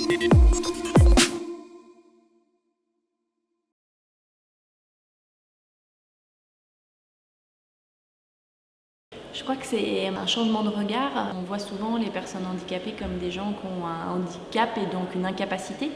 Je crois que c'est un changement de regard. On voit souvent les personnes handicapées comme des gens qui ont un handicap et donc une incapacité,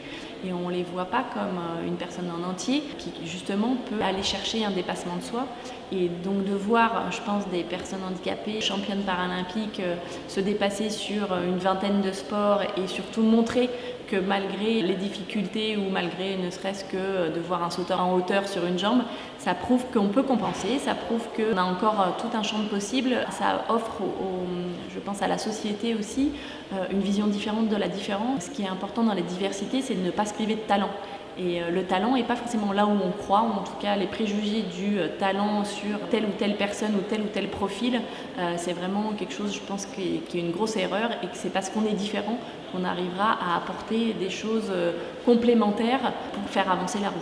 et on ne les voit pas comme une personne en entier qui justement peut aller chercher un dépassement de soi. Et donc de voir, je pense, des personnes handicapées, championnes paralympiques, se dépasser sur une vingtaine de sports et surtout montrer que malgré les difficultés ou malgré ne serait-ce que de voir un sauteur en hauteur sur une jambe, ça prouve qu'on peut compenser, ça prouve qu'on a encore tout un champ de possibles. Ça offre, je pense, à la société aussi une vision différente de la différence. Ce qui est important dans la diversité, c'est de ne pas se priver de talent. Et le talent n'est pas forcément là où on croit, ou en tout cas les préjugés du talent sur telle ou telle personne ou tel profil, c'est vraiment quelque chose, je pense, qui est une grosse erreur, et que c'est parce qu'on est différent qu'on arrivera à apporter des choses complémentaires pour faire avancer la roue.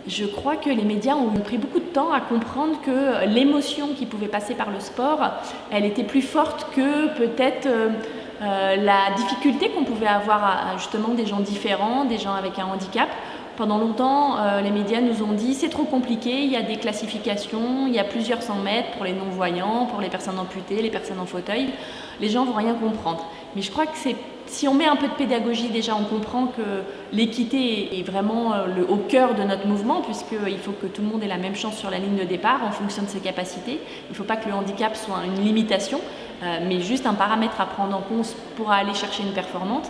Je crois que les médias ont pris beaucoup de temps à comprendre que l'émotion qui pouvait passer par le sport, elle était plus forte que peut-être la difficulté qu'on pouvait avoir à justement des gens différents, des gens avec un handicap. Pendant longtemps, les médias nous ont dit c'est trop compliqué, il y a des classifications, il y a plusieurs 100 mètres pour les non-voyants, pour les personnes amputées, les personnes en fauteuil. Les gens ne vont rien comprendre. Mais je crois que si on met un peu de pédagogie, déjà on comprend que l'équité est vraiment au cœur de notre mouvement, puisqu'il faut que tout le monde ait la même chance sur la ligne de départ en fonction de ses capacités. Il ne faut pas que le handicap soit une limitation, mais juste un paramètre à prendre en compte pour aller chercher une performance.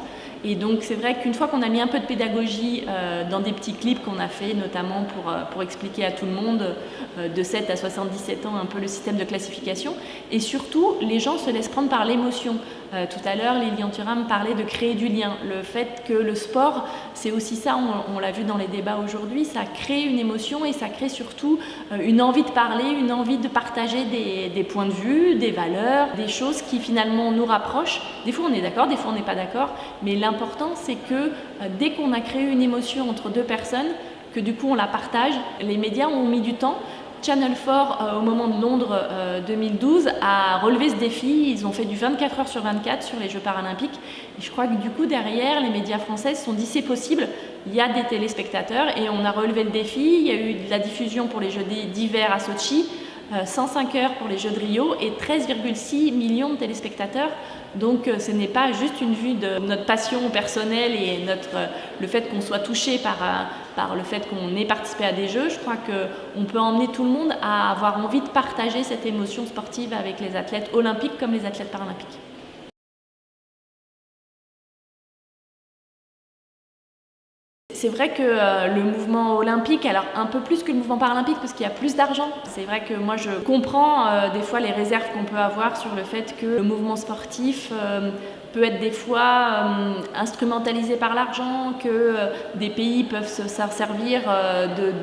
Et donc c'est vrai qu'une fois qu'on a mis un peu de pédagogie dans des petits clips qu'on a fait, notamment pour expliquer à tout le monde de 7 à 77 ans un peu le système de classification, et surtout les gens se laissent prendre par l'émotion. Tout à l'heure, Lilian Thuram parlait de créer du lien. Le fait que le sport, c'est aussi ça, on l'a vu dans les débats aujourd'hui, ça crée une émotion et ça crée surtout une envie de parler, une envie de partager des points de vue, des valeurs, des choses qui finalement nous rapprochent. Des fois on est d'accord, des fois on n'est pas d'accord, mais l'important c'est que dès qu'on a créé une émotion entre deux personnes, que du coup on la partage, les médias ont mis du temps. Channel 4, au moment de Londres 2012, a relevé ce défi. Ils ont fait du 24 heures sur 24 sur les Jeux paralympiques. Et je crois que du coup, derrière, les médias français se sont dit c'est possible, il y a des téléspectateurs, et on a relevé le défi. Il y a eu de la diffusion pour les Jeux d'hiver à Sochi, 105 heures pour les Jeux de Rio et 13,6 millions de téléspectateurs. Donc ce n'est pas juste une vue de notre passion personnelle et le fait qu'on soit touché par le fait qu'on ait participé à des Jeux. Je crois qu'on peut emmener tout le monde à avoir envie de partager cette émotion sportive avec les athlètes olympiques comme les athlètes paralympiques. C'est vrai que le mouvement olympique, alors un peu plus que le mouvement paralympique parce qu'il y a plus d'argent. C'est vrai que moi je comprends des fois les réserves qu'on peut avoir sur le fait que le mouvement sportif peut être des fois instrumentalisé par l'argent, que des pays peuvent se servir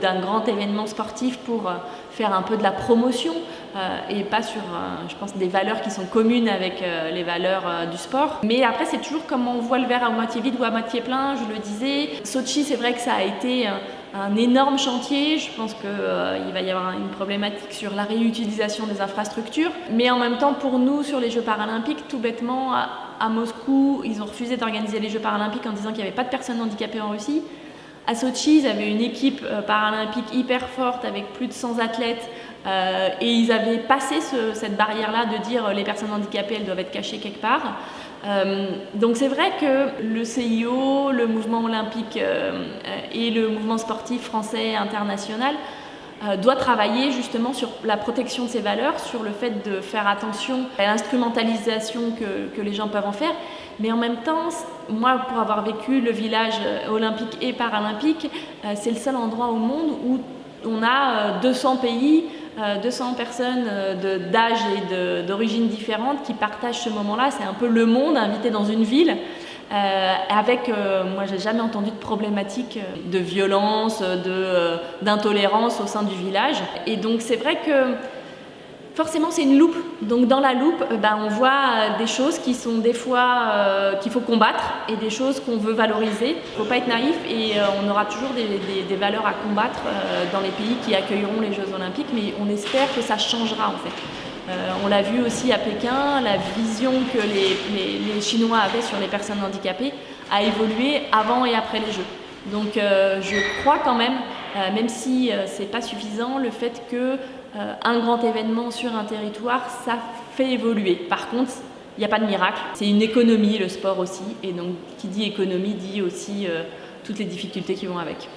d'un grand événement sportif pour faire un peu de la promotion et pas sur, je pense, des valeurs qui sont communes avec les valeurs du sport. Mais après, c'est toujours comme on voit le verre à moitié vide ou à moitié plein, je le disais. Sochi, c'est vrai que ça a été un énorme chantier. Je pense qu'il va y avoir une problématique sur la réutilisation des infrastructures. Mais en même temps, pour nous, sur les Jeux paralympiques, tout bêtement, à Moscou, ils ont refusé d'organiser les Jeux paralympiques en disant qu'il n'y avait pas de personnes handicapées en Russie. À Sochi, ils avaient une équipe paralympique hyper forte avec plus de 100 athlètes et ils avaient passé cette barrière-là de dire les personnes handicapées, elles doivent être cachées quelque part. Donc c'est vrai que le CIO, le mouvement olympique et le mouvement sportif français international doit travailler justement sur la protection de ces valeurs, sur le fait de faire attention à l'instrumentalisation que les gens peuvent en faire. Mais en même temps, moi, pour avoir vécu le village olympique et paralympique, c'est le seul endroit au monde où on a 200 pays, 200 personnes d'âge et d'origines différentes qui partagent ce moment-là. C'est un peu le monde invité dans une ville. Moi j'ai jamais entendu de problématique de violence, d'intolérance au sein du village. Et donc c'est vrai que forcément c'est une loupe. Donc dans la loupe, on voit des choses qui sont des fois qu'il faut combattre et des choses qu'on veut valoriser. Il ne faut pas être naïf et on aura toujours des valeurs à combattre dans les pays qui accueilleront les Jeux Olympiques, mais on espère que ça changera en fait. On l'a vu aussi à Pékin, la vision que les Chinois avaient sur les personnes handicapées a évolué avant et après les Jeux. Donc je crois quand même, même si c'est pas suffisant, le fait que un grand événement sur un territoire, ça fait évoluer. Par contre, il n'y a pas de miracle. C'est une économie, le sport aussi. Et donc, qui dit économie dit aussi toutes les difficultés qui vont avec.